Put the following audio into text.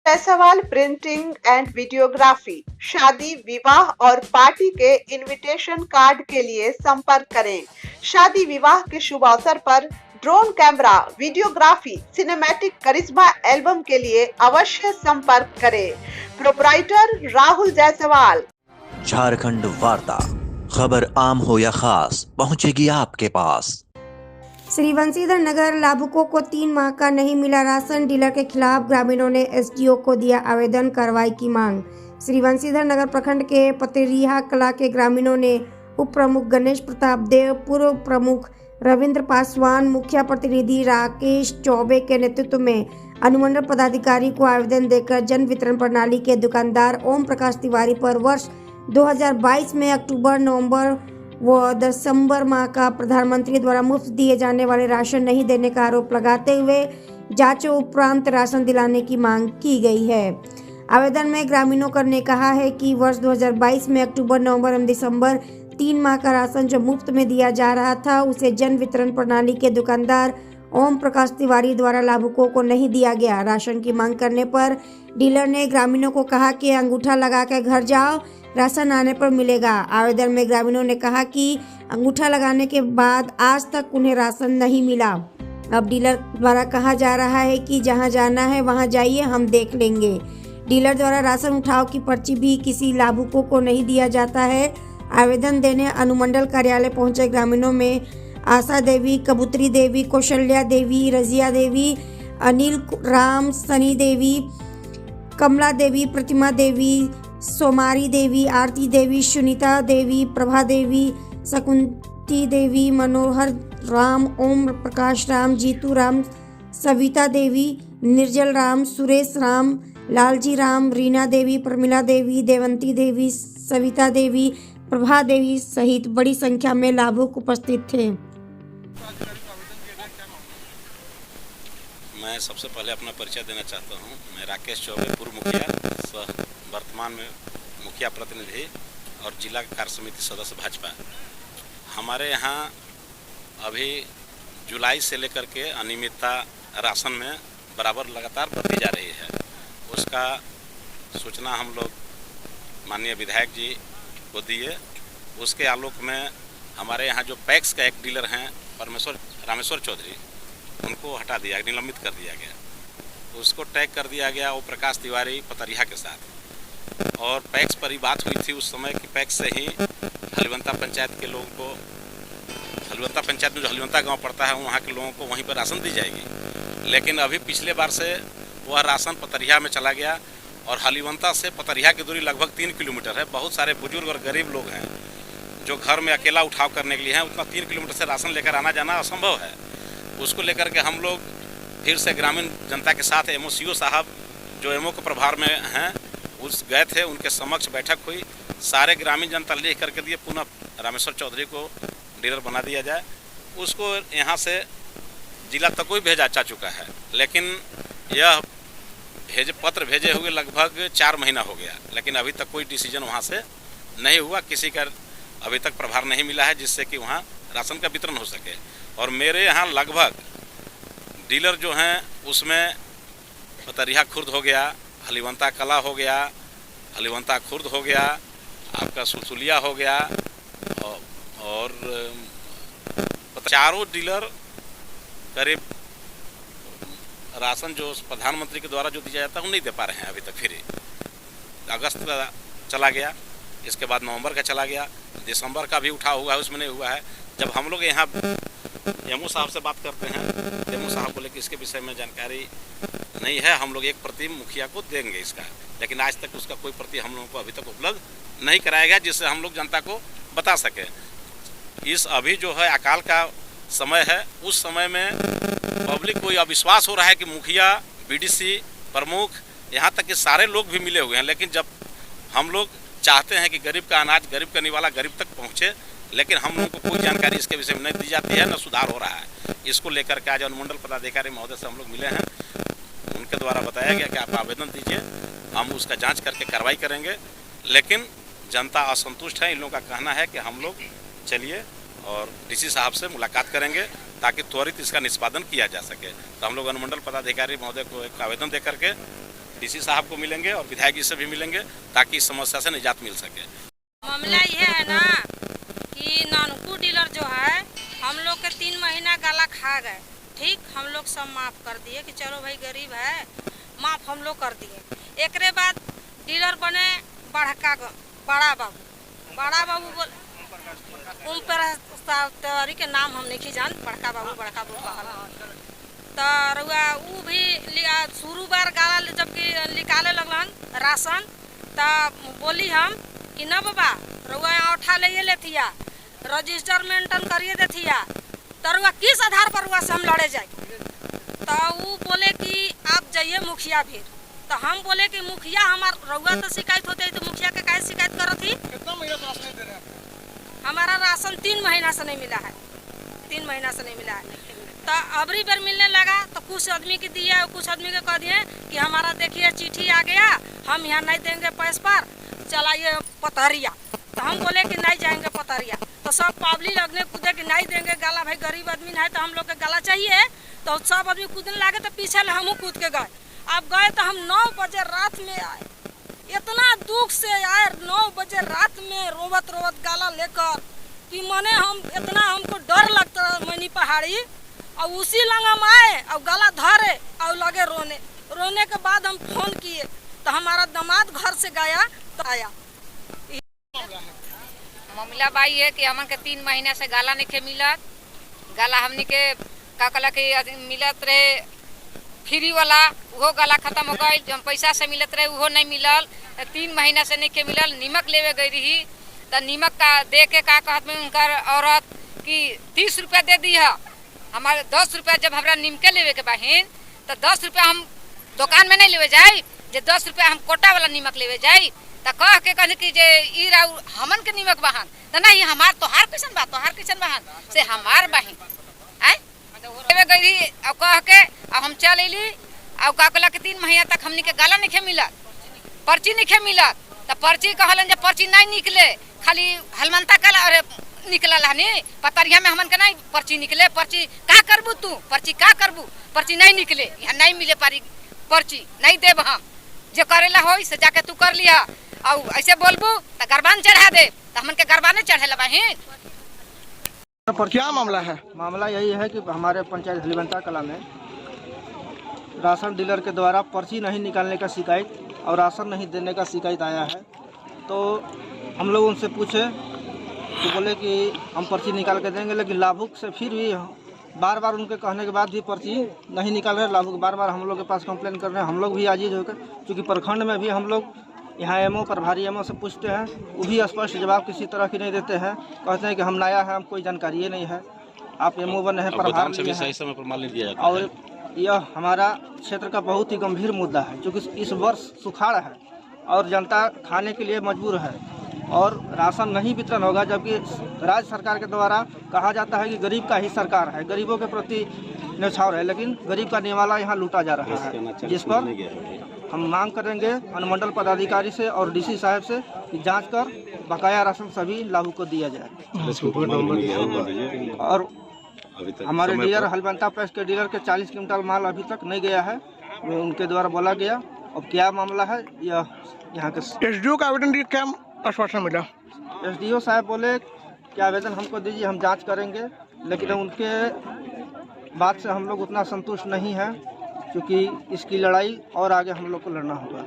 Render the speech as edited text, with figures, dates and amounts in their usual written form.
Jaiswal printing and videography. शादी, विवाह और पार्टी के इनविटेशन कार्ड के लिए संपर्क करें। शादी विवाह के शुभ अवसर पर ड्रोन कैमरा, वीडियोग्राफी, सिनेमैटिक करिश्मा एल्बम के लिए अवश्य संपर्क करें। प्रोपराइटर राहुल जायसवाल। झारखंड वार्ता, खबर आम हो या खास, पहुंचेगी आपके पास। श्री बंशीधर नगर लाभुकों को 3 माह का नहीं मिला राशन, डीलर के खिलाफ ग्रामीणों ने एसडीओ को दिया आवेदन, कार्रवाई की मांग। श्री बंशीधर नगर प्रखंड के पतेरिया कला के ग्रामीणों ने उप प्रमुख गणेश प्रताप देव, पूर्व प्रमुख रविंद्र पासवान, मुखिया प्रतिनिधि राकेश चौबे के नेतृत्व में अनुमंडल पदाधिकारी को आवेदन देकर जन वितरण प्रणाली के दुकानदार ओम प्रकाश तिवारी पर वर्ष 2022 में अक्टूबर, नवंबर व दिसंबर माह का प्रधानमंत्री द्वारा मुफ्त दिए जाने वाले राशन नहीं देने का आरोप लगाते हुए जांच उपरांत राशन दिलाने की मांग की गई है। आवेदन में ग्रामीणों ने कहा है कि वर्ष 2022 में अक्टूबर, नवंबर एवं दिसंबर 3 माह का राशन जो मुफ्त में दिया जा रहा था उसे जन वितरण प्रणाली के दुकानदार ओम प्रकाश तिवारी द्वारा लाभुकों को नहीं दिया गया। राशन की मांग करने पर डीलर ने ग्रामीणों को कहा कि अंगूठा लगा कर घर जाओ, राशन आने पर मिलेगा। आवेदन में ग्रामीणों ने कहा कि अंगूठा लगाने के बाद आज तक उन्हें राशन नहीं मिला। अब डीलर द्वारा कहा जा रहा है कि जहां जाना है वहां जाइए, हम देख लेंगे। डीलर द्वारा राशन उठाव की पर्ची भी किसी लाभुकों को नहीं दिया जाता है। आवेदन देने अनुमंडल कार्यालय पहुंचे ग्रामीणों में आशा देवी, कबूतरी देवी, कौशल्या देवी, रजिया देवी, अनिल राम, सनी देवी, कमला देवी, प्रतिमा देवी, सोमारी देवी, आरती देवी, सुनीता देवी, प्रभा देवी, शकुंती देवी, मनोहर राम, ओम प्रकाश राम, जीतू राम, सविता देवी, निर्जल राम, सुरेश राम, लालजी राम, रीना देवी, प्रमिला देवी, देवंती देवी, सविता देवी, प्रभा देवी सहित बड़ी संख्या में लाभुक उपस्थित थे। मैं सबसे पहले अपना परिचय देना चाहता हूं। मैं राकेश चौबे, पूर्व मुखिया, वर्तमान में मुखिया प्रतिनिधि और जिला कार्य समिति सदस्य भाजपा। हमारे यहाँ अभी जुलाई से लेकर के अनियमितता राशन में बराबर लगातार बढ़ती जा रही है। उसका सूचना हम लोग माननीय विधायक जी को दिए। उसके आलोक में हमारे यहाँ जो पैक्स का एक डीलर हैं रामेश्वर चौधरी, उनको हटा दिया, निलंबित कर दिया गया। उसको टैग कर दिया गया वो प्रकाश तिवारी पतरिया के साथ। और पैक्स पर ही बात हुई थी उस समय कि पैक्स से ही हलिवंता पंचायत के लोगों को, हलिवंता पंचायत में जो हलिवंता गांव पड़ता है वहाँ के लोगों को वहीं पर राशन दी जाएगी। लेकिन अभी पिछले बार से वह राशन पतरिया में चला गया और हलिवंता से पतरिया की दूरी लगभग 3 किलोमीटर है। बहुत सारे बुजुर्ग और गरीब लोग हैं जो घर में अकेला उठाव करने के लिए हैं, उतना 3 किलोमीटर से राशन लेकर आना जाना असंभव है। उसको लेकर के हम लोग फिर से ग्रामीण जनता के साथ एमओ सीओ साहब जो एमओ के प्रभार में हैं उस गए थे, उनके समक्ष बैठक हुई। सारे ग्रामीण जनता ले करके दिए पुनः रामेश्वर चौधरी को डीलर बना दिया जाए। उसको यहाँ से जिला तक कोई भेजा जा चुका है, लेकिन यह पत्र भेजे हुए लगभग 4 महीना हो गया, लेकिन अभी तक कोई डिसीजन वहाँ से नहीं हुआ। किसी का अभी तक प्रभार नहीं मिला है जिससे कि वहाँ राशन का वितरण हो सके। और मेरे यहाँ लगभग डीलर जो हैं उसमें पतरिया खुर्द हो गया, हलिवंता कला हो गया, हलिवंता खुर्द हो गया, आपका सुलसुलिया हो गया और चारों डीलर करीब राशन जो प्रधानमंत्री के द्वारा जो दिया जाता है वो नहीं दे पा रहे हैं अभी तक। फिर अगस्त का चला गया, इसके बाद नवंबर का चला गया, दिसंबर का भी उठा हुआ है, उसमें नहीं हुआ है। जब हम लोग यहाँ एमओ साहब से बात करते हैं, एमओ साहब बोले कि इसके विषय में जानकारी नहीं है, हम लोग एक प्रति मुखिया को देंगे इसका, लेकिन आज तक उसका कोई प्रति हम लोगों को अभी तक उपलब्ध नहीं कराया गया जिससे हम लोग जनता को बता सकें। इस अभी जो है अकाल का समय है, उस समय में पब्लिक को यह विश्वास हो रहा है कि मुखिया, बीडीसी, प्रमुख, यहाँ तक कि सारे लोग भी मिले हुए हैं। लेकिन जब हम लोग चाहते हैं कि गरीब का अनाज, गरीब का निवाला गरीब तक पहुँचे, लेकिन हम लोगों को कोई जानकारी इसके विषय में नहीं दी जाती है, न सुधार हो रहा है। इसको लेकर के आज अनुमंडल पदाधिकारी महोदय से हम लोग मिले हैं। उनके द्वारा बताया गया कि आप आवेदन दीजिए, हम उसका जांच करके कार्रवाई करेंगे। लेकिन जनता असंतुष्ट है। इन लोगों का कहना है कि हम लोग चलिए और डीसी साहब से मुलाकात करेंगे ताकि त्वरित इसका निष्पादन किया जा सके। तो हम लोग अनुमंडल पदाधिकारी महोदय को एक आवेदन दे करके डीसी साहब को मिलेंगे और विधायक जी से भी मिलेंगे ताकि इस समस्या से निजात मिल सके। मामला ये है ना कि नानकू डीलर जो है हम लोग के 3 महीना गाला खा गए, ठीक, हम लोग सब माफ़ कर दिए कि चलो भाई गरीब है, माफ़ हम लोग कर दिए। एक बाद डीलर बने बड़ा बाबू बोल ओम प्रकाश तिवारी के नाम हम नहीं जान, बड़का बाबू तो रुआ वो भी शुरू बार गाला जबकि निकाले लगलन राशन तब बोली हम कि न बाबा रुआ औठा ले लेथिया, रजिस्टर मेंटेन करिए देथिया, तो रुआ किस आधार पर रुआ से हम लड़े जाए। तो वो बोले कि आप जाइए मुखिया भी, तो हम बोले कि मुखिया हमार रुआ तो शिकायत होते तो मुखिया के कैसे शिकायत करत थी। कितना महीना से राशन नहीं दे रहे हैं? हमारा राशन 3 महीना से नहीं मिला है, 3 महीना से नहीं मिला है। तो अबरी बार मिलने लगा तो कुछ आदमी के दिया, कुछ आदमी के कह दिए कि हमारा देखिए चिट्ठी आ गया, हम यहाँ नहीं देंगे पैसे पर, चलाइए पतरिया। तो हम बोले कि नहीं जाएंगे पतरिया, तो सब पब्लिक लगने कूदे कि नहीं देंगे गाला, भाई गरीब आदमी है तो हम लोग के गाला चाहिए। तो सब आदमी कूदने लगे तो पीछे हम कूद के गए। अब गए तो हम 9 बजे रात में आए, इतना दुख से आए 9 बजे रात में रोवत गाला लेकर कि मने हम इतना हमको डर लगता मैनी पहाड़ी। और उसी लंग हम आए और गला धरे और लगे रोने के बाद हम फोन किए तो हमारा दामाद घर से गया तो आया। मामला बाई है कि हमन के 3 महीना से गाला नहीं मिलत, गाला हमनी के का कला के मिलत रहे फ्री वाला, वो गाला खत्म हो गई, जो हम पैसा से मिलत रहे वो नहीं मिलल, 3 महीना से नहीं के मिलल। नीमक लेवे गई रही तो नीमक का दे के का कहत में उनकर औरत कि 30 रुपया दे दी है, हमारे 10 रुपया जब हमारा नीमके लेवे के बहन तो 10 रुपया हम दुकान में नहीं लेवे जाए, जे 10 रुपया हम कोटा वाला नीमक लेवे जाए तो कह के कहने की जे ई राउ हमन के नीमक बहन तो नहीं हमार तोहार कैसन बा, तोहार कैसन बहन से हमार बहन आए लेवे गई और कह के अब हम चल अली और का कहला कि 3 महीना तक हमनी के गाला नहीं मिलत, पर्ची नहीं मिलत। तो पर्ची कहलन जे पर्ची नहीं निकले, खाली हलमंता कला अरे निकलल हनी पतरिया में हमन के नहीं पर्ची निकले। पर्ची का करबू तू, पर्ची का करबू, पर्ची नहीं निकले, यहाँ नहीं मिले पारी पर्ची नहीं देव हम, जो करेला हो से जाके तू कर लिया और ऐसे बोलबू तो गरबान चढ़ा दे, तो हमन के गरबाने चढ़े बहिन। पर क्या मामला है? मामला यही है कि हमारे पंचायत हलीवंता कला में राशन डीलर के द्वारा पर्ची नहीं निकालने का शिकायत और राशन नहीं देने का शिकायत आया है। तो हम लोग उनसे पूछे तो बोले कि हम पर्ची निकाल के देंगे, लेकिन लाभुक से फिर भी बार बार उनके कहने के बाद भी पर्ची नहीं निकाल रहे। लाभुक बार बार हम लोग के पास कंप्लेन कर रहे हैं। हम लोग भी आजीज होकर, चूँकि प्रखंड में भी हम लोग यहाँ एमओ प्रभारी एमओ से पूछते हैं, वो भी स्पष्ट जवाब किसी तरह की नहीं देते हैं। कहते हैं कि हम नया है, हम कोई जानकारी ही नहीं है, आप एमओ बने हैं, प्रभार से भी सही समय पर माल नहीं दिया जाता। और यह हमारा क्षेत्र का बहुत ही गंभीर मुद्दा है, क्योंकि इस वर्ष सुखाड़ है और जनता खाने के लिए मजबूर है और राशन नहीं वितरण होगा, जबकि राज्य सरकार के द्वारा कहा जाता है कि गरीब का ही सरकार है, गरीबों के प्रति न्यौछावर है, लेकिन गरीब का निवाला यहाँ लूटा जा रहा है। जिस पर हम मांग करेंगे अनुमंडल पदाधिकारी से और डीसी साहब से कि जांच कर बकाया राशन सभी लाभुक को दिया जाए। और हमारे डीलर हलबंता प्रेस के डीलर के 40 क्विंटल माल अभी तक नहीं गया है, उनके द्वारा बोला गया। अब क्या मामला है यह यहाँ के एसडीओ का आवेदन क्या आश्वासन मिला? एसडीओ साहब बोले कि आवेदन हमको दीजिए, हम जांच करेंगे, लेकिन उनके बात से हम लोग उतना संतुष्ट नहीं हैं, क्योंकि इसकी लड़ाई और आगे हम लोग को लड़ना होगा।